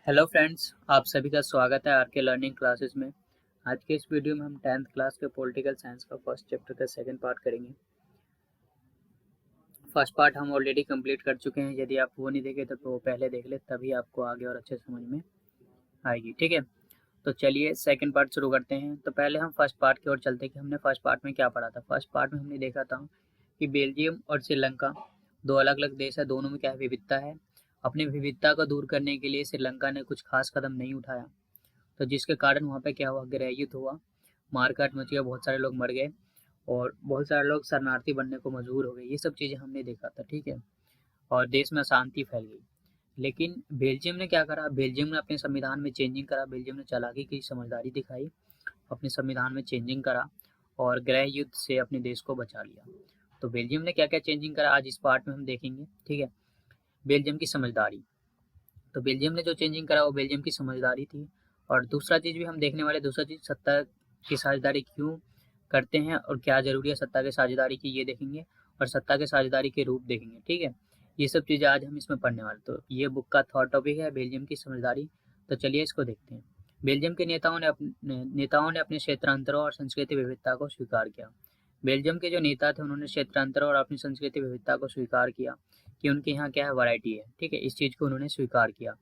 Hello friends, आप सभी का स्वागत है आर के लर्निंग क्लासेस में। आज के इस वीडियो में हम 10th क्लास के पॉलिटिकल साइंस का फर्स्ट चैप्टर का सेकंड पार्ट करेंगे। फर्स्ट पार्ट हम ऑलरेडी कंप्लीट कर चुके हैं। यदि आप वो नहीं देखे तो वो पहले देख ले, तभी आपको आगे और अच्छे समझ में आएगी। ठीक है, तो चलिए सेकंड पार्ट शुरू करते हैं। तो पहले हम फर्स्ट पार्ट की ओर चलते हैं कि हमने फर्स्ट पार्ट में क्या पढ़ा था। फर्स्ट पार्ट में हमने देखा था कि बेल्जियम और श्रीलंका दो अलग अलग देश है, दोनों में क्या है, विविधता है। अपनी विविधता को दूर करने के लिए श्रीलंका ने कुछ खास कदम नहीं उठाया, तो जिसके कारण वहाँ पे क्या हुआ, गृह युद्ध हुआ, मारकाट मच गया, बहुत सारे लोग मर गए और बहुत सारे लोग शरणार्थी बनने को मजबूर हो गए। ये सब चीज़ें हमने देखा था, ठीक है। और देश में अशांति फैल गई। लेकिन बेल्जियम ने क्या करा, बेल्जियम ने अपने संविधान में चेंजिंग करा, बेल्जियम ने चालाकी की, समझदारी दिखाई, अपने संविधान में चेंजिंग करा और गृह युद्ध से अपने देश को बचा लिया। तो बेल्जियम ने क्या क्या चेंजिंग करा आज इस पार्ट में हम देखेंगे, ठीक है। बेल्जियम की समझदारी, तो बेल्जियम ने जो चेंजिंग करा वो बेल्जियम की समझदारी थी। और दूसरा चीज़ भी हम देखने वाले, दूसरा चीज़ सत्ता की साझेदारी क्यों करते हैं और क्या जरूरी है सत्ता की साझेदारी की, ये देखेंगे। और सत्ता के साझेदारी के रूप देखेंगे, ठीक है। ये सब चीज़ें आज हम इसमें पढ़ने वाले। तो ये बुक का थर्ड टॉपिक है बेल्जियम की समझदारी। तो चलिए इसको देखते हैं। बेल्जियम के नेताओं ने अपने क्षेत्रांतरों और संस्कृति विविधता को स्वीकार किया। बेल्जियम के जो नेता थे उन्होंने क्षेत्रांतरों और अपनी संस्कृति विविधता को स्वीकार किया कि उनके यहाँ क्या है, वैरायटी है, ठीक है। इस चीज़ को उन्होंने स्वीकार किया।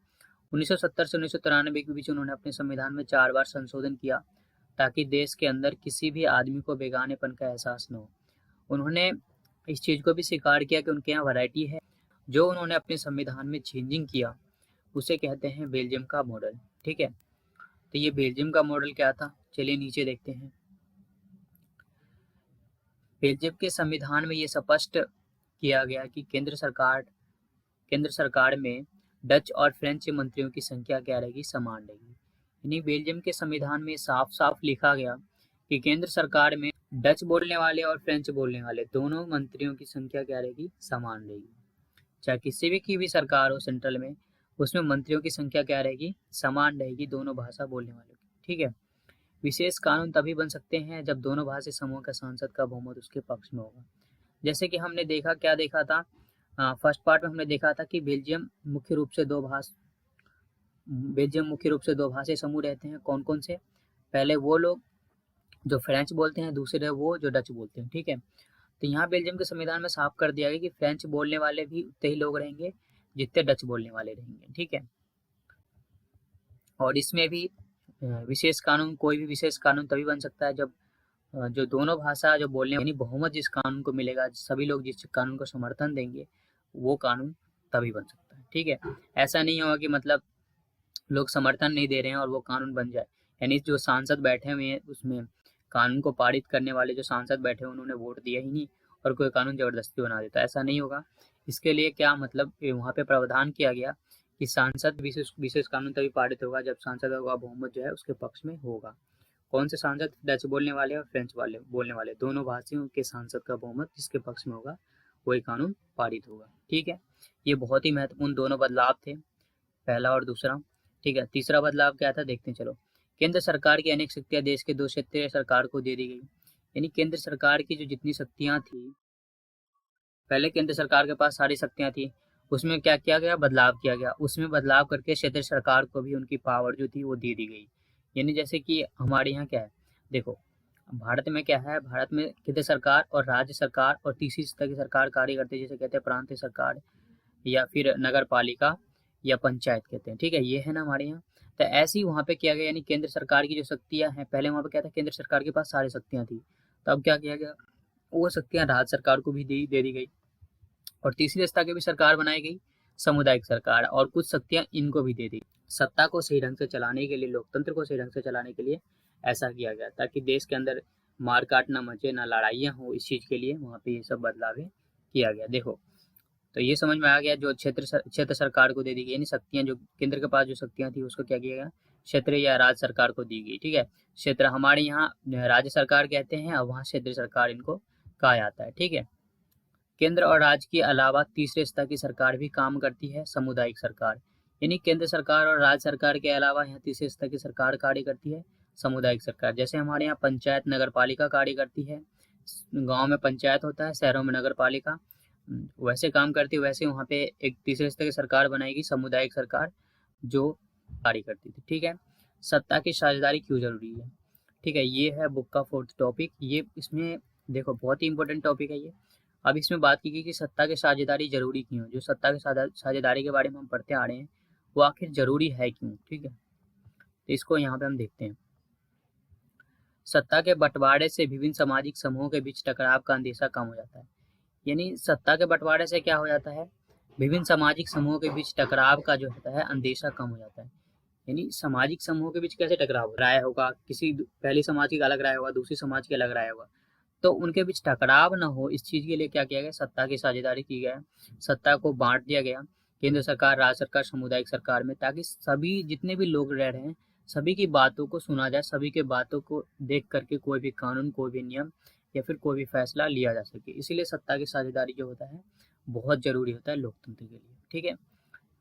1970 से 1993 के बीच उन्होंने अपने संविधान में 4 बार संशोधन किया ताकि देश के अंदर किसी भी आदमी को बेगानेपन का एहसास न हो। उन्होंने इस चीज़ को भी स्वीकार किया कि उनके यहाँ वैरायटी है। जो उन्होंने अपने संविधान में चेंजिंग किया उसे कहते हैं बेल्जियम का मॉडल, ठीक है। तो ये बेल्जियम का मॉडल क्या था, चलिए नीचे देखते हैं। बेल्जियम के संविधान में ये स्पष्ट किया गया कि केंद्र सरकार में डच और फ्रेंच मंत्रियों की संख्या क्या रहेगी, समान रहेगी। यानी बेल्जियम के संविधान में साफ साफ लिखा गया कि केंद्र सरकार में डच बोलने वाले और फ्रेंच बोलने वाले दोनों मंत्रियों की संख्या क्या रहेगी, समान रहेगी। चाहे किसी भी की भी सरकार हो सेंट्रल में, उसमें मंत्रियों की संख्या क्या रहेगी, समान रहेगी, दोनों भाषा बोलने वालों की, ठीक है। विशेष कानून तभी बन सकते हैं जब दोनों भाषी समूह का सांसद का बहुमत उसके पक्ष में होगा। जैसे कि हमने देखा, क्या देखा था, फर्स्ट पार्ट में हमने देखा था कि बेल्जियम मुख्य रूप से दो भाषी समूह रहते हैं। कौन कौन से, पहले वो लोग जो फ्रेंच बोलते हैं, दूसरे वो जो डच बोलते हैं, ठीक है। तो यहाँ बेल्जियम के संविधान में साफ कर दिया गया कि फ्रेंच बोलने वाले भी उतने ही लोग रहेंगे जितने डच बोलने वाले रहेंगे, ठीक है। और इसमें भी कोई भी विशेष कानून तभी बन सकता है जब जो दोनों भाषा जो बोलने, यानी बहुमत जिस कानून को मिलेगा, सभी लोग जिस कानून को समर्थन देंगे, वो कानून तभी बन सकता है, ठीक है। ऐसा नहीं होगा कि मतलब लोग समर्थन नहीं दे रहे हैं और वो कानून बन जाए। यानी जो सांसद बैठे हुए हैं उसमें कानून को पारित करने वाले जो सांसद बैठे हैं उन्होंने वोट दिया ही नहीं और कोई कानून जबरदस्ती बना देता, ऐसा नहीं होगा। इसके लिए क्या मतलब, वहाँ पे प्रावधान किया गया कि सांसद विशेष विशेष कानून तभी पारित होगा जब सांसदों का बहुमत जो है उसके पक्ष में होगा। कौन से सांसद, डच बोलने वाले और फ्रेंच वाले बोलने वाले दोनों भाषियों के सांसद का बहुमत जिसके पक्ष में होगा वही कानून पारित होगा, ठीक है। ये बहुत ही महत्वपूर्ण दोनों बदलाव थे, पहला और दूसरा, ठीक है। तीसरा बदलाव क्या था, देखते हैं चलो। केंद्र सरकार की अनेक शक्तियां देश के दो क्षेत्रीय सरकार को दे दी गई। यानी केंद्र सरकार की जो जितनी शक्तियां थी, पहले केंद्र सरकार के पास सारी शक्तियां थी, उसमें क्या किया गया, बदलाव किया गया। उसमें बदलाव करके क्षेत्रीय सरकार को भी उनकी पावर जो थी वो दे दी गई। यानी जैसे कि हमारे यहाँ क्या है, देखो भारत में क्या है, भारत में केंद्र सरकार और राज्य सरकार और तीसरी सतह की सरकार कार्य करती है, जिसे कहते हैं प्रांतीय सरकार या फिर नगर पालिका या पंचायत कहते हैं, ठीक है। ये है ना हमारे यहाँ। तो ऐसे ही वहाँ पे किया गया, यानी केंद्र सरकार की जो शक्तियाँ हैं, पहले वहाँ पे क्या था, केंद्र सरकार के पास सारी शक्तियाँ थी, तो अब क्या किया गया, वो शक्तियाँ राज्य सरकार को भी दे दी गई। और तीसरी सत्ता की भी सरकार बनाई गई, सामुदायिक सरकार, और कुछ शक्तियां इनको भी दे दी। सत्ता को सही ढंग से चलाने के लिए, लोकतंत्र को सही ढंग से चलाने के लिए ऐसा किया गया ताकि देश के अंदर मारकाट ना मचे, ना लड़ाइयाँ हो। इस चीज़ के लिए वहाँ पे ये सब बदलाव किया गया। देखो, तो ये समझ में आ गया, जो क्षेत्र सरकार को दे दी गई, यानी शक्तियाँ जो केंद्र के पास जो शक्तियाँ थी उसको क्या किया गया, क्षेत्र या राज्य सरकार को दी गई, ठीक है। क्षेत्र हमारे यहाँ राज्य सरकार कहते हैं और वहाँ क्षेत्र सरकार इनको कहा जाता है, ठीक है। केंद्र और राज्य के अलावा तीसरे स्तर की सरकार भी काम करती है, सामुदायिक सरकार। यानी केंद्र सरकार और राज्य सरकार के अलावा यहाँ तीसरे स्तर की सरकार कार्य करती है, सामुदायिक सरकार। जैसे हमारे यहाँ पंचायत नगर पालिका कार्य करती है, गांव में पंचायत होता है, शहरों में नगर पालिका, वैसे काम करती है। वैसे वहाँ पे एक तीसरे स्तर की सरकार बनाएगी, सामुदायिक सरकार, जो जारी करती थी। ठीक है, सत्ता की साझेदारी क्यों जरूरी है। ठीक है, ये है बुक का 4th टॉपिक। ये इसमें देखो बहुत ही इंपॉर्टेंट टॉपिक है ये। अब इसमें बात की गई कि सत्ता की साझेदारी जरूरी क्यों है। जो सत्ता की साझेदारी के बारे में हम पढ़ते आ रहे हैं वो आखिर जरूरी है क्यों। ठीक है, तो इसको यहाँ पे हम देखते हैं। सत्ता के बंटवारे से विभिन्न सामाजिक समूहों के बीच टकराव का अंदेशा कम हो जाता है। यानी सत्ता के बंटवारे से क्या हो जाता है, विभिन्न सामाजिक समूहों के बीच टकराव का जो होता है अंदेशा कम हो जाता है। यानी सामाजिक समूहों के बीच कैसे टकराव राय होगा, किसी पहली समाज की अलग राय होगा, दूसरी समाज की अलग राय होगा, तो उनके बीच टकराव न हो इस चीज के लिए क्या किया गया, सत्ता की साझेदारी की गया। सत्ता को बांट दिया गया केंद्र सरकार, राज्य सरकार, सामुदायिक सरकार में, ताकि सभी जितने भी लोग रह रहे हैं सभी की बातों को सुना जाए, सभी के बातों को देख करके कोई भी कानून, कोई भी नियम या फिर कोई भी फैसला लिया जा सके। इसीलिए सत्ता की साझेदारी जो होता है बहुत जरूरी होता है लोकतंत्र के लिए। ठीक है,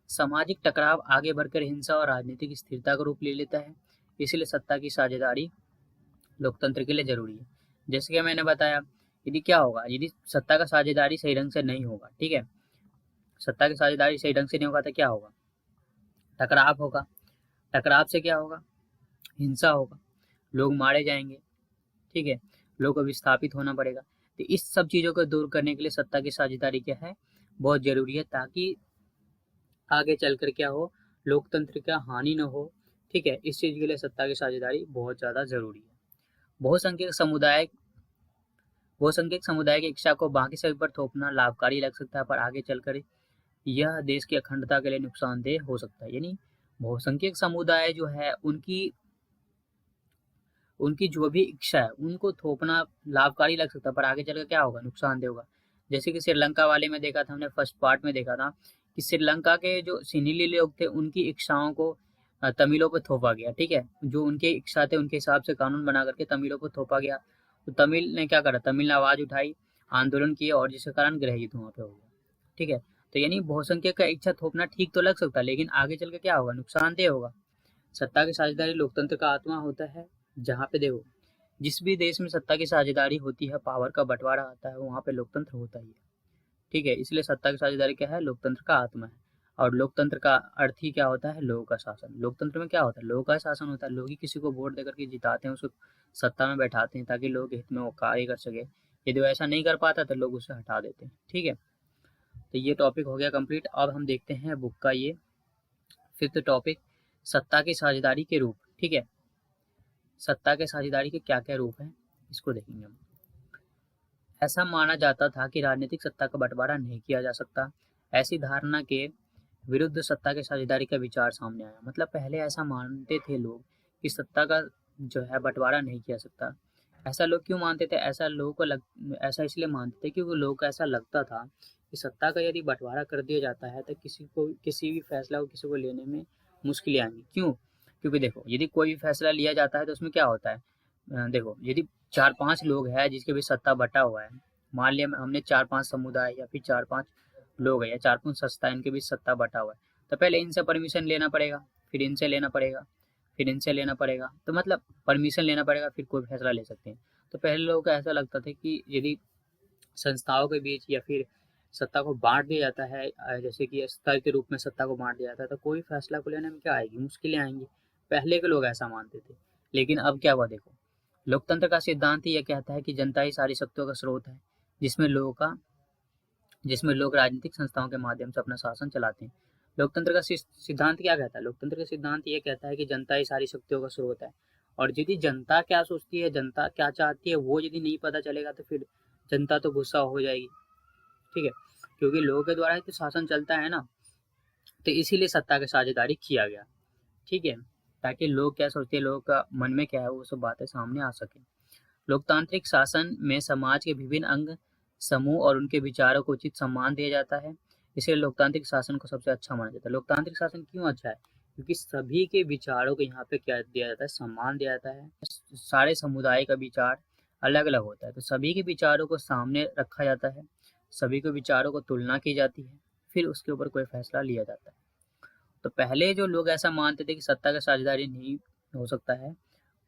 सामाजिक टकराव आगे बढ़कर हिंसा और राजनीतिक स्थिरता का रूप ले लेता है, इसलिए सत्ता की साझेदारी लोकतंत्र के लिए जरूरी है। जैसे कि मैंने बताया, यदि क्या होगा, यदि सत्ता का साझेदारी सही ढंग से नहीं होगा, ठीक है, सत्ता की साझेदारी सही ढंग से नहीं होगा तो क्या होगा, टकराव होगा। टकराव से क्या होगा, हिंसा होगा, लोग मारे जाएंगे। ठीक है, लोगों को विस्थापित होना पड़ेगा। तो इस सब चीजों को दूर करने के लिए सत्ता की साझेदारी क्या है, बहुत जरूरी है, ताकि आगे चलकर क्या हो, लोकतंत्र का हानि न हो। ठीक है, इस चीज के लिए सत्ता की साझेदारी बहुत ज्यादा जरूरी है। बहुसंख्यक समुदाय बहुसंख्यक समुदाय की इच्छा को बाकी सभी पर थोपना लाभकारी लग सकता है, पर आगे चलकर यह देश की अखंडता के लिए नुकसानदेह हो सकता है। यानी बहुसंख्यक समुदाय जो है उनकी उनकी जो भी इच्छा है उनको थोपना लाभकारी लग सकता है, पर आगे चलकर क्या होगा, नुकसानदेह होगा। जैसे कि श्रीलंका वाले में देखा था हमने, फर्स्ट पार्ट में देखा था कि श्रीलंका के जो सिनीली लोग थे उनकी इच्छाओं को तमिलों पर थोपा गया। ठीक है, जो उनके इच्छा थे उनके हिसाब से कानून बना करके तमिलों पर थोपा गया। तो तमिल ने क्या करा, तमिल ने आवाज उठाई, आंदोलन किए, और जिसके कारण गृह युद्ध वहाँ पे हो गया। ठीक है, तो यानी बहुसंख्यक का इच्छा थोपना ठीक तो लग सकता है, लेकिन आगे चल के क्या होगा, नुकसानदेह होगा। सत्ता की साझेदारी लोकतंत्र का आत्मा होता है। जहाँ पे देखो, जिस भी देश में सत्ता की साझेदारी होती है, पावर का बंटवारा आता है, वहाँ पे लोकतंत्र होता ही है। ठीक है, इसलिए सत्ता की साझेदारी क्या है, लोकतंत्र का आत्मा है। और लोकतंत्र का अर्थ ही क्या होता है, लोगों का शासन। लोकतंत्र में क्या होता है, लोगों का शासन होता है। लोग ही किसी को वोट देकर के जिताते हैं, उसको सत्ता में बैठाते हैं, ताकि लोग हित में वो कार्य कर सके। यदि वो ऐसा नहीं कर पाता तो लोग उसे हटा देते हैं। ठीक है, तो ये टॉपिक हो गया कंप्लीट। अब हम देखते हैं बुक का ये 5th टॉपिक, सत्ता की साझेदारी के रूप। ठीक है, सत्ता के साझेदारी के क्या क्या रूप हैं इसको देखेंगे हम। ऐसा माना जाता था कि राजनीतिक सत्ता का बंटवारा नहीं किया जा सकता। ऐसी धारणा के विरुद्ध सत्ता के साझेदारी का विचार सामने आया। मतलब पहले ऐसा मानते थे लोग कि सत्ता का जो है बंटवारा नहीं किया सकता। ऐसा लोग क्यों मानते थे, ऐसा इसलिए मानते थे क्योंकि लोगों को ऐसा लगता था कि सत्ता का यदि बंटवारा कर दिया जाता है तो किसी को किसी भी फैसला को किसी को लेने में मुश्किलें आएंगी। क्यों, क्योंकि देखो यदि कोई भी फैसला लिया जाता है तो उसमें क्या होता है, देखो यदि 4-5 लोग हैं जिसके भी सत्ता बटा हुआ है, मान लिया हमने 4-5 समुदाय या फिर 4-5 लोग हैं या 4-5 संस्था, इनके बीच सत्ता बटा हुआ है, तो पहले इनसे परमिशन लेना पड़ेगा, फिर इनसे लेना पड़ेगा, फिर इनसे लेना पड़ेगा। तो मतलब परमिशन लेना पड़ेगा फिर कोई फैसला ले सकते हैं। तो पहले लोगों को ऐसा लगता था कि यदि संस्थाओं के बीच या फिर सत्ता को बांट दिया जाता है, जैसे कि स्तर के रूप में सत्ता को बांट दिया जाता है, तो कोई फैसला को लेने में क्या आएगी, मुश्किलें आएंगी। पहले के लोग ऐसा मानते थे। लेकिन अब क्या हुआ, देखो लोकतंत्र का सिद्धांत ही यह कहता है कि जनता ही सारी शक्तियों का स्रोत है, जिसमें लोगों का जिसमें लोग राजनीतिक संस्थाओं के माध्यम से अपना शासन चलाते हैं। लोकतंत्र का सिद्धांत क्या कहता है, लोकतंत्र का सिद्धांत ये कहता है कि जनता ही सारी शक्तियों का स्रोत है। और यदि जनता क्या सोचती है, जनता क्या चाहती है, वो यदि नहीं पता चलेगा तो फिर जनता तो गुस्सा हो जाएगी। ठीक है, क्योंकि लोगों के द्वारा ही तो शासन चलता है ना। तो इसीलिए सत्ता की साझेदारी किया गया। ठीक है, ताकि लोग क्या सोचते हैं, लोगों का मन में क्या है, वो सब बातें सामने आ सके। लोकतांत्रिक शासन में समाज के विभिन्न अंग समूह और उनके विचारों को उचित सम्मान दिया जाता है, इसलिए लोकतांत्रिक शासन को सबसे अच्छा माना जाता है। लोकतांत्रिक शासन क्यों अच्छा है, क्योंकि सभी के विचारों को यहाँ पे क्या दिया जाता है, सम्मान दिया जाता है। सारे समुदाय का विचार अलग अलग होता है, तो सभी के विचारों को सामने रखा जाता है, सभी के विचारों को तुलना की जाती है, फिर उसके ऊपर कोई फैसला लिया जाता है। तो पहले जो लोग ऐसा मानते थे कि सत्ता का साझेदारी नहीं हो सकता है,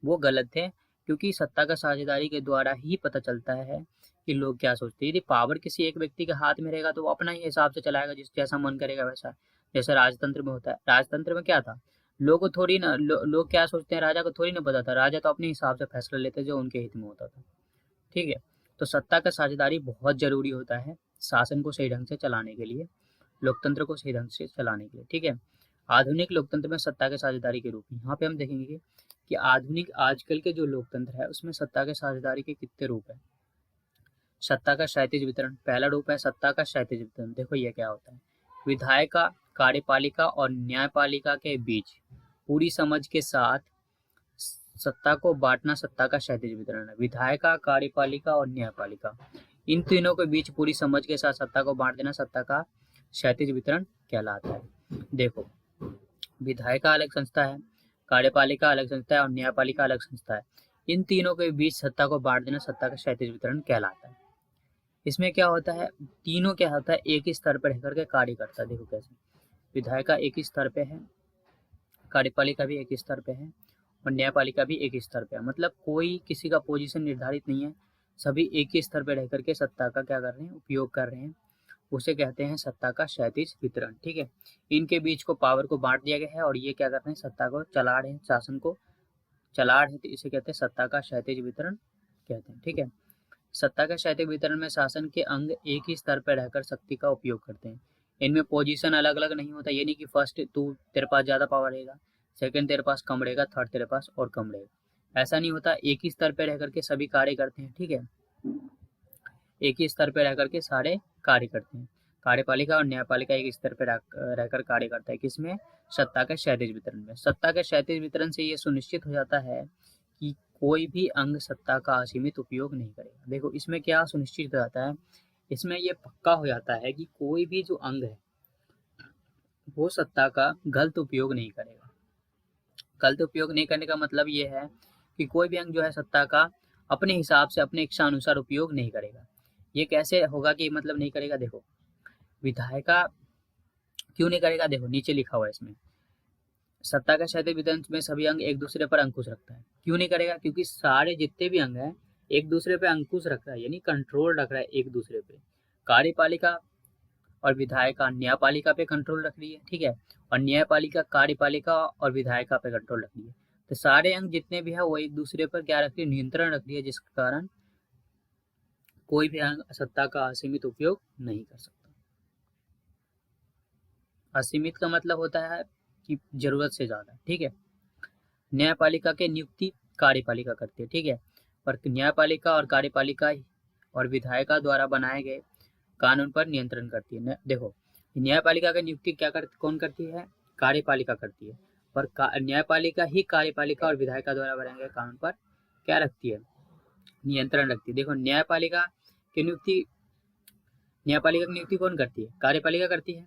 वो गलत थे, क्योंकि सत्ता का साझेदारी के द्वारा ही पता चलता है कि लोग क्या सोचते हैं। यदि पावर किसी एक व्यक्ति के हाथ में रहेगा तो वो अपना ही हिसाब से चलाएगा, जिस जैसा मन करेगा वैसा। जैसे राजतंत्र में होता है, राजतंत्र में क्या था, लोग को थोड़ी ना लोग क्या सोचते हैं, राजा को थोड़ी ना पता था, राजा तो अपने हिसाब से फैसला लेते जो उनके हित में होता था। ठीक है, तो सत्ता का साझेदारी बहुत जरूरी होता है शासन को सही ढंग से चलाने के लिए, लोकतंत्र को सही ढंग से चलाने के लिए। ठीक है, आधुनिक लोकतंत्र में सत्ता के साझेदारी के रूप में यहाँ पे हम देखेंगे कि आधुनिक आजकल के जो लोकतंत्र है उसमें सत्ता के साझेदारी के कितने रूप है। सत्ता का क्षैतिज वितरण, पहला रूप है सत्ता का क्षैतिज वितरण। देखो ये क्या होता है, विधायिका, कार्यपालिका और न्यायपालिका के बीच पूरी समझ के साथ सत्ता को बांटना सत्ता का क्षैतिज वितरण है। विधायिका, कार्यपालिका और न्यायपालिका, इन तीनों के बीच पूरी समझ के साथ सत्ता को बांट देना सत्ता का क्षैतिज वितरण कहलाता है। देखो, विधायिका अलग संस्था है, कार्यपालिका अलग संस्था है और न्यायपालिका अलग संस्था है। इन तीनों के बीच सत्ता को बांट देना सत्ता का क्षैतिज वितरण कहलाता है। इसमें क्या होता है, तीनों क्या होता है, एक ही स्तर पर रहकर के कार्य करता है। देखो कैसे, विधायिका एक ही स्तर पे है, कार्यपालिका भी एक ही स्तर पे है और न्यायपालिका भी एक ही स्तर पे है। मतलब कोई किसी का पोजीशन निर्धारित नहीं है, सभी एक ही स्तर पे रह करके सत्ता का क्या कर रहे हैं, उपयोग कर रहे हैं। उसे कहते हैं सत्ता का क्षैतिज वितरण। ठीक है, इनके बीच को पावर को बांट दिया गया है और ये क्या कर रहे हैं, सत्ता को चला रहे हैं, शासन को चला रहे हैं, तो इसे कहते हैं सत्ता का क्षैतिज वितरण कहते हैं। ठीक है, सत्ता का क्षैतिज वितरण में शासन के अंग एक ही स्तर पर रहकर शक्ति का उपयोग करते हैं। इनमें पोजीशन अलग अलग नहीं होता, ये नहीं कि फर्स्ट तू तेरे पास ज्यादा पावर रहेगा, सेकंड तेरे पास कम रहेगा, थर्ड तेरे पास और कम रहेगा, ऐसा नहीं होता। एक ही स्तर पर रह करके सभी कार्य करते हैं। ठीक है, एक ही स्तर पर रह करके सारे कार्य करते हैं। कार्यपालिका और न्यायपालिका एक स्तर पर रहकर कार्य करता है। किसमें, सत्ता के क्षैतिज वितरण में। सत्ता के क्षैतिज वितरण से ये सुनिश्चित हो जाता है कि कोई भी अंग सत्ता का असीमित उपयोग नहीं करेगा। देखो इसमें क्या सुनिश्चित हो जाता है, इसमें ये पक्का हो जाता है कि कोई भी जो अंग है वो सत्ता का गलत उपयोग नहीं करेगा। गलत उपयोग नहीं करने का मतलब ये है कि कोई भी अंग जो है सत्ता का अपने हिसाब से अपने इच्छा अनुसार उपयोग नहीं करेगा। ये कैसे होगा कि मतलब नहीं करेगा, देखो विधायिका क्यों नहीं करेगा, देखो नीचे लिखा हुआ है इसमें, सत्ता का क्षैतिज वितरण में सभी अंग एक दूसरे पर अंकुश रखता है। क्यों नहीं करेगा, क्योंकि सारे जितने भी अंग हैं एक दूसरे पे अंकुश रख रहा है, यानी कंट्रोल रख रहा है एक दूसरे पे। कार्यपालिका और विधायिका न्यायपालिका पे कंट्रोल रख रही है। ठीक है, और न्यायपालिका कार्यपालिका और विधायिका पे कंट्रोल रख रही है। तो सारे अंग जितने भी है वो एक दूसरे पर क्या रख रही है, नियंत्रण रख रही है, जिसके कारण कोई भी अंग सत्ता का असीमित उपयोग नहीं कर सकता। असीमित का मतलब होता है कि जरूरत से ज्यादा। ठीक है, न्यायपालिका के नियुक्ति कार्यपालिका करती है। ठीक है, पर न्यायपालिका और कार्यपालिका और विधायिका द्वारा बनाए गए कानून पर नियंत्रण करती है। देखो न्यायपालिका की नियुक्ति कौन करती है, कार्यपालिका करती है, पर न्यायपालिका ही कार्यपालिका और विधायिका द्वारा बनाए गए कानून पर क्या रखती है, नियंत्रण रखती है। देखो न्यायपालिका की नियुक्ति कौन करती है, कार्यपालिका करती है,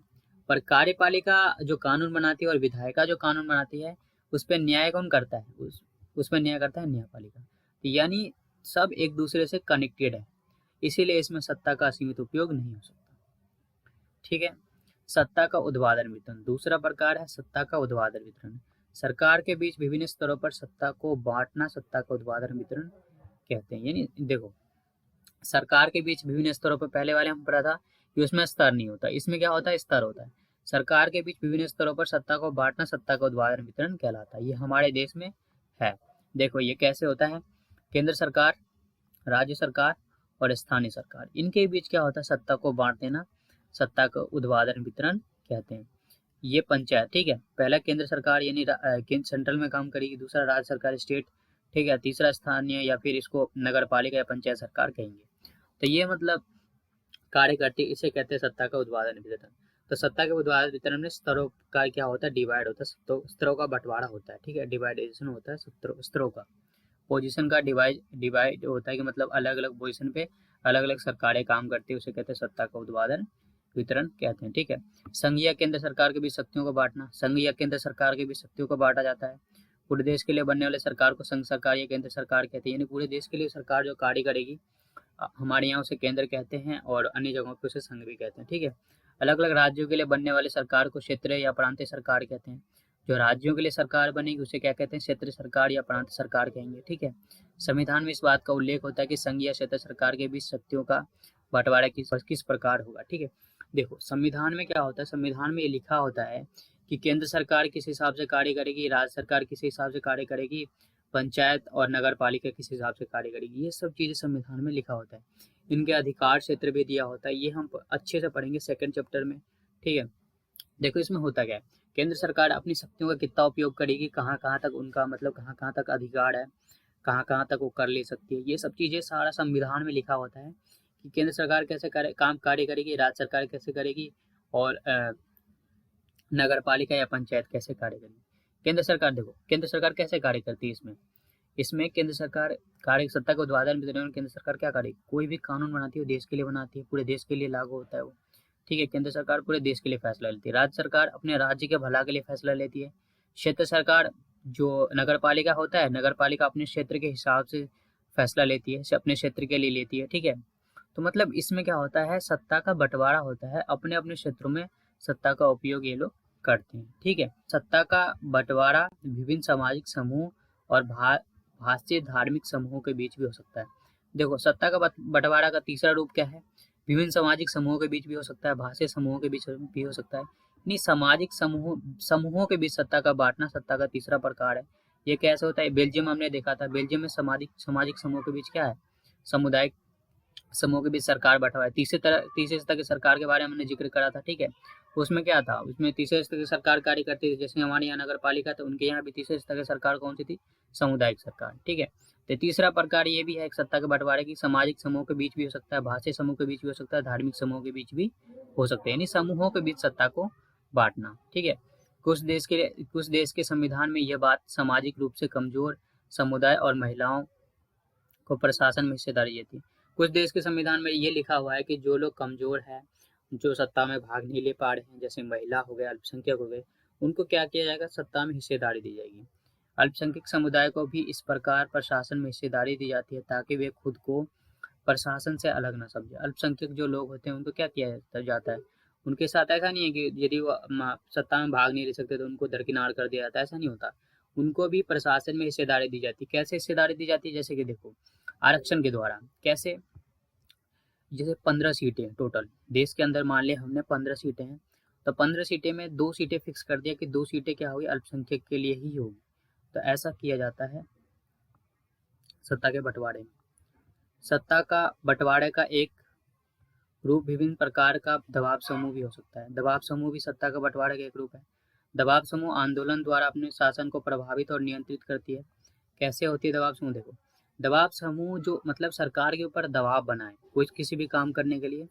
पर कार्यपालिका जो कानून बनाती है और विधायिका जो कानून बनाती है उस पर न्याय कौन करता है, उस पर न्याय करता है न्यायपालिका। तो यानी सब एक दूसरे से कनेक्टेड है, इसीलिए इसमें सत्ता का असीमित उपयोग नहीं हो सकता। ठीक है, सत्ता का ऊर्ध्वाधर वितरण, दूसरा प्रकार है सत्ता का ऊर्ध्वाधर वितरण। सरकार के बीच विभिन्न स्तरों पर सत्ता को बांटना सत्ता का ऊर्ध्वाधर वितरण कहते हैं। यानी देखो सरकार के बीच विभिन्न स्तरों पर, पहले वाले हम पढ़ा था कि उसमें स्तर नहीं होता, इसमें क्या होता है, स्तर होता है। सरकार के बीच विभिन्न स्तरों पर सत्ता को बांटना सत्ता का ऊर्ध्वाधर वितरण कहलाता है। ये हमारे देश में है। देखो ये कैसे होता है, केंद्र सरकार, राज्य सरकार और स्थानीय सरकार, इनके बीच क्या होता है, सत्ता को बांट देना सत्ता का ऊर्ध्वाधर वितरण कहते हैं। ये पंचायत, ठीक है, पहला केंद्र सरकार यानी सेंट्रल में काम करेगी, दूसरा राज्य सरकार स्टेट, ठीक है, तीसरा स्थानीय या फिर इसको नगर पालिका या पंचायत सरकार कहेंगे। तो ये मतलब कार्य करती है, इसे कहते हैं सत्ता का ऊर्ध्वाधर वितरण। तो सत्ता के ऊर्ध्वाधर वितरण में स्तरों का क्या होता है, डिवाइड होता है, तो स्तरों का बंटवारा होता है। ठीक है, डिवाइडेशन होता है स्तरों का, पोजीशन का डिवाइड होता है कि मतलब अलग अलग पोजीशन पे अलग अलग सरकारें काम करती है, उसे कहते हैं सत्ता का ऊर्ध्वाधर वितरण कहते हैं। ठीक है, संघ या केंद्र सरकार के बीच शक्तियों को बांटना, संघ या केंद्र सरकार के बीच शक्तियों को बांटा जाता है। पूरे देश के लिए बनने वाले सरकार को संघ सरकार या केंद्र सरकार कहते हैं, यानी पूरे देश के लिए सरकार जो कार्य करेगी, हमारे यहाँ उसे केंद्र कहते हैं और अन्य जगहों पे उसे संघ भी कहते हैं। ठीक है, अलग अलग राज्यों के लिए बनने वाले सरकार को क्षेत्रीय या प्रांतीय सरकार कहते हैं। जो राज्यों के लिए सरकार बनेगी उसे क्या कहते हैं, क्षेत्रीय सरकार या प्रांत सरकार कहेंगे। ठीक है, संविधान में इस बात का उल्लेख होता है कि संघ या क्षेत्रीय सरकार के बीच शक्तियों का बंटवारा किस प्रकार होगा। ठीक है, देखो संविधान में क्या होता है, संविधान में ये लिखा होता है कि केंद्र सरकार किस हिसाब से कार्य करेगी, राज्य सरकार किस हिसाब से कार्य करेगी, पंचायत और नगर पालिका किस हिसाब से कार्य करेगी, ये सब चीज़ें संविधान में लिखा होता है। इनके अधिकार क्षेत्र भी दिया होता है, ये हम अच्छे से पढ़ेंगे सेकंड चैप्टर में, ठीक है। देखो इसमें होता क्या है, केंद्र सरकार अपनी शक्तियों का कितना उपयोग करेगी, कहाँ कहाँ तक उनका मतलब कहाँ कहाँ तक अधिकार है, कहाँ कहाँ तक वो कर ले सकती है, ये सब चीज़ें सारा संविधान में लिखा होता है कि केंद्र सरकार कैसे कार्य करेगी, राज्य सरकार कैसे करेगी, और नगर पालिका या पंचायत कैसे कार्य करेगी। केंद्र सरकार, देखो केंद्र सरकार कैसे कार्य करती है इसमें, इसमें केंद्र सरकार कार्य सत्ता के ऊर्ध्वाधर में केंद्र सरकार क्या करेगी, कोई भी कानून बनाती है वो देश के लिए बनाती है, पूरे देश के लिए लागू होता है वो, ठीक है। केंद्र सरकार पूरे देश के लिए फैसला लेती है, राज्य सरकार अपने राज्य के भला के लिए फैसला लेती है, क्षेत्र सरकार जो नगर पालिका होता है, नगर पालिका अपने क्षेत्र के हिसाब से फैसला लेती है, अपने क्षेत्र के लिए लेती है, ठीक है। तो मतलब इसमें क्या होता है, सत्ता का बंटवारा होता है, अपने अपने क्षेत्रों में सत्ता का उपयोग ये लोग करते हैं, ठीक है। सत्ता का बंटवारा विभिन्न सामाजिक समूह और भाषीय धार्मिक समूहों के बीच भी हो सकता है। देखो सत्ता का बंटवारा का तीसरा रूप क्या है, विभिन्न सामाजिक समूहों के बीच भी हो सकता है, भाषीय समूहों के बीच भी हो सकता है। नहीं, सामाजिक समूहों के बीच सत्ता का बांटना सत्ता का तीसरा प्रकार है। ये कैसे होता है, बेल्जियम हमने देखा था, बेल्जियम में सामाजिक समूह के बीच क्या है, सामुदायिक समूह के बीच सरकार बैठा हुआ है। तीसरे स्तर की सरकार के बारे में हमने जिक्र करा था, ठीक है। उसमें क्या था, उसमें तीसरे स्तर की सरकार कार्य करती थी, जैसे हमारे यहाँ नगर पालिका था, उनके यहाँ भी तीसरे स्तर की सरकार कौन सी थी, सामुदायिक सरकार, ठीक है। तो तीसरा प्रकार ये भी है एक सत्ता के बंटवारे की, सामाजिक समूह के बीच भी हो सकता है, भाषीय समूह के बीच भी हो सकता है, धार्मिक समूह के बीच भी हो सकते हैं, यानी समूहों के बीच सत्ता को बांटना, ठीक है। कुछ देश के संविधान में यह बात सामाजिक रूप से कमजोर समुदाय और महिलाओं को प्रशासन में हिस्सेदारी देती है। कुछ देश के संविधान में ये लिखा हुआ है कि जो लोग कमजोर हैं, जो सत्ता में भाग नहीं ले पा रहे हैं, जैसे महिला हो गए, अल्पसंख्यक हो गए, उनको क्या किया जाएगा, सत्ता में हिस्सेदारी दी जाएगी। अल्पसंख्यक समुदाय को भी इस प्रकार प्रशासन में हिस्सेदारी दी जाती है ताकि वे खुद को प्रशासन से अलग न समझे। अल्पसंख्यक जो लोग होते हैं उनको क्या किया जाता है, उनके साथ ऐसा नहीं है कि यदि वो सत्ता में भाग नहीं ले सकते तो उनको दरकिनार कर दिया जाता है, ऐसा नहीं होता। उनको भी प्रशासन में हिस्सेदारी दी जाती है। कैसे हिस्सेदारी दी जाती है, जैसे कि देखो आरक्षण के द्वारा। कैसे, जैसे 15 सीटें टोटल देश के अंदर, मान लिया हमने 15 सीटें हैं, तो 15 सीटें में 2 सीटें फिक्स कर दिया कि 2 सीटें क्या होगी, अल्पसंख्यक के लिए ही होगी। तो ऐसा किया जाता है सत्ता के बंटवारे में। सत्ता का बंटवारे का एक रूप विभिन्न प्रकार का दबाव समूह भी हो सकता है। दबाव समूह भी सत्ता का बंटवारे का एक रूप है। दबाव समूह आंदोलन द्वारा अपने शासन को प्रभावित और नियंत्रित करती है। कैसे होती है दबाव समूह, देखो दबाव समूह जो मतलब सरकार के ऊपर दबाव बनाए, कोई किसी भी काम करने के लिए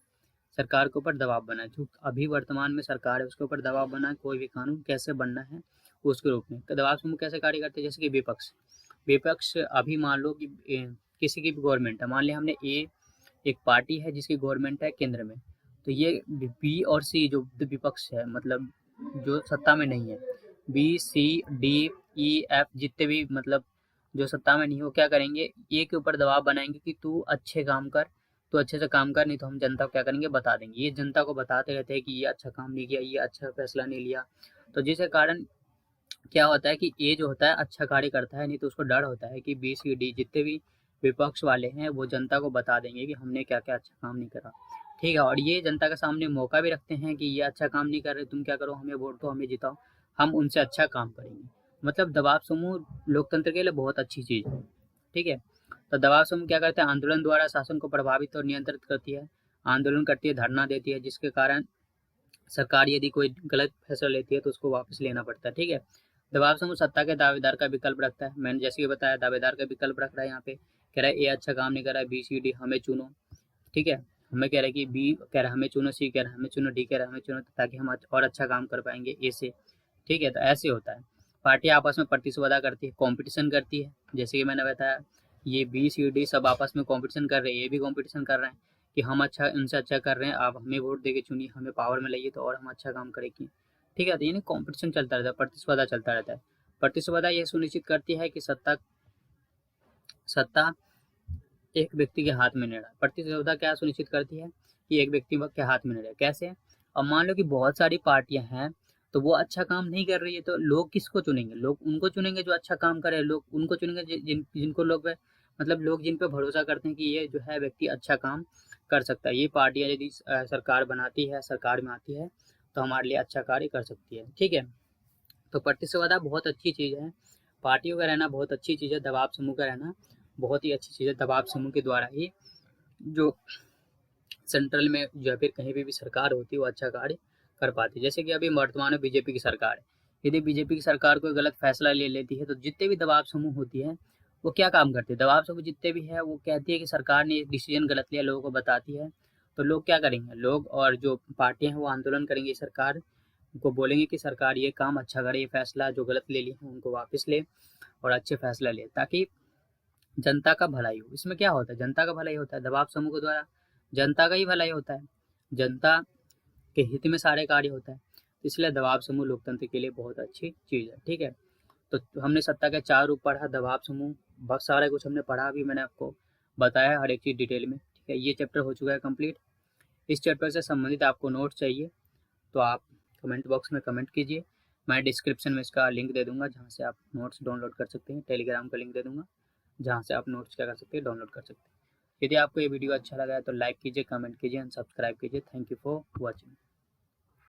सरकार के ऊपर दबाव बनाए, जो अभी वर्तमान में सरकार है उसके ऊपर दबाव बनाए, कोई भी कानून कैसे बनना है उसके रूप में। दबाव समूह कैसे कार्य करते हैं, जैसे कि विपक्ष अभी मान लो कि किसी की भी गवर्नमेंट है, मान लिया हमने एक पार्टी है जिसकी गवर्नमेंट है केंद्र में, तो ये बी और सी जो विपक्ष है, मतलब जो सत्ता में नहीं है, B C D E F जितने भी मतलब जो सत्ता में नहीं हो, क्या करेंगे, ए के ऊपर दबाव बनाएंगे कि तू अच्छे काम कर, तो अच्छे से काम कर, नहीं तो हम जनता को क्या करेंगे, बता देंगे। ये जनता को बताते रहते हैं कि ये अच्छा काम नहीं किया, ये अच्छा फैसला नहीं लिया, तो जिसके कारण क्या होता है कि ए जो होता है अच्छा कार्य करता है, नहीं तो उसको डर होता है कि बी सी डी जितने भी विपक्ष वाले हैं वो जनता को बता देंगे कि हमने क्या क्या अच्छा काम नहीं करा, ठीक है। और ये जनता के सामने मौका भी रखते हैं कि ये अच्छा काम नहीं कर रहे, तुम क्या करो, हमें वोट दो, हमें जिताओ, हम उनसे अच्छा काम करेंगे। मतलब दबाव समूह लोकतंत्र के लिए बहुत अच्छी चीज़ है, ठीक है। तो दबाव समूह क्या करते हैं, आंदोलन द्वारा शासन को प्रभावित और नियंत्रित करती है, आंदोलन करती है, धरना देती है, जिसके कारण सरकार यदि कोई गलत फैसला लेती है तो उसको वापस लेना पड़ता है, ठीक है। दबाव समूह सत्ता के दावेदार का विकल्प रखता है। मैंने जैसे कि बताया दावेदार का विकल्प रख रहा है, यहाँ पे कह रहा है ए अच्छा काम नहीं कर रहा है, बी सी डी हमें चुनो, ठीक है। हमें कह रहा है कि बी कह रहा है हमें चुनो, सी कह रहा है हमें चुनो, डी कह रहा है हमें चुनो, ताकि हम और अच्छा काम कर पाएंगे ए से, ठीक है। तो ऐसे होता है, पार्टी आपस में प्रतिस्पर्धा करती है, कॉम्पिटिशन करती है, जैसे कि मैंने बताया ये बी सी डी सब आपस में कॉम्पिटिशन कर रहे हैं, ये भी कॉम्पिटिशन कर रहे हैं कि हम अच्छा उनसे अच्छा कर रहे हैं, आप हमें वोट देके चुनिए, हमें पावर में लाइए तो और हम अच्छा काम करेंगे, ठीक है। तो यानी कॉम्पिटिशन चलता रहता है, प्रतिस्पर्धा चलता रहता है। प्रतिस्पर्धा यह सुनिश्चित करती है कि सत्ता एक व्यक्ति के हाथ में नहीं रहा। प्रतिस्पर्धा क्या सुनिश्चित करती है कि एक व्यक्ति के हाथ में नहीं रहे। कैसे, अब मान लो कि बहुत सारी पार्टियां हैं तो वो अच्छा काम नहीं कर रही है, तो लोग किसको चुनेंगे, लोग उनको चुनेंगे जो अच्छा काम करे, लोग उनको चुनेंगे जिनको लोग मतलब लोग जिन पे भरोसा करते हैं कि ये जो है व्यक्ति अच्छा काम कर सकता है। ये पार्टियां यदि सरकार बनाती है, सरकार में आती है तो हमारे लिए अच्छा कार्य कर सकती है, ठीक है। तो प्रतिस्पर्धा बहुत अच्छी चीज़ है, पार्टियों का रहना बहुत अच्छी चीज़ है, दबाव समूह का रहना बहुत ही अच्छी चीज़ है। दबाव समूह के द्वारा ही जो सेंट्रल में या फिर कहीं भी सरकार होती है वो अच्छा कार्य कर पाती है। जैसे कि अभी वर्तमान में बीजेपी की सरकार है, यदि बीजेपी की सरकार कोई गलत फैसला ले लेती है तो जितने भी दबाव समूह होती है वो क्या काम करते हैं, दबाव समूह जितने भी है वो कहती है कि सरकार ने डिसीजन गलत लिया, लोगों को बताती है, तो लोग क्या करेंगे, लोग और जो पार्टियां हैं वो आंदोलन करेंगी, सरकार को बोलेंगे कि सरकार ये काम अच्छा करे, ये फैसला जो गलत ले लिया उनको वापस ले और अच्छे फैसला ले, ताकि जनता का भलाई हो। इसमें क्या होता है, जनता का भलाई होता है, दबाव समूह के द्वारा जनता का ही भलाई होता है, जनता के हित में सारे कार्य होता है, इसलिए दबाव समूह लोकतंत्र के लिए बहुत अच्छी चीज़ है। ठीक है, तो हमने सत्ता के 4 रूप पढ़ा, दबाव समूह, बहुत सारा कुछ हमने पढ़ा, अभी मैंने आपको बताया हर एक चीज़ डिटेल में। ठीक है, ये चैप्टर हो चुका है कंप्लीट। इस चैप्टर से संबंधित आपको नोट्स चाहिए तो आप कमेंट बॉक्स में कमेंट कीजिए, मैं डिस्क्रिप्शन में इसका लिंक दे दूंगा जहाँ से आप नोट्स डाउनलोड कर सकते हैं, टेलीग्राम का लिंक दे दूंगा जहाँ से आप नोट्स क्या कर सकते हैं, डाउनलोड कर सकते हैं। यदि आपको ये वीडियो अच्छा लगा है तो लाइक कीजिए, कमेंट कीजिए एंड सब्सक्राइब कीजिए। Thank you for watching.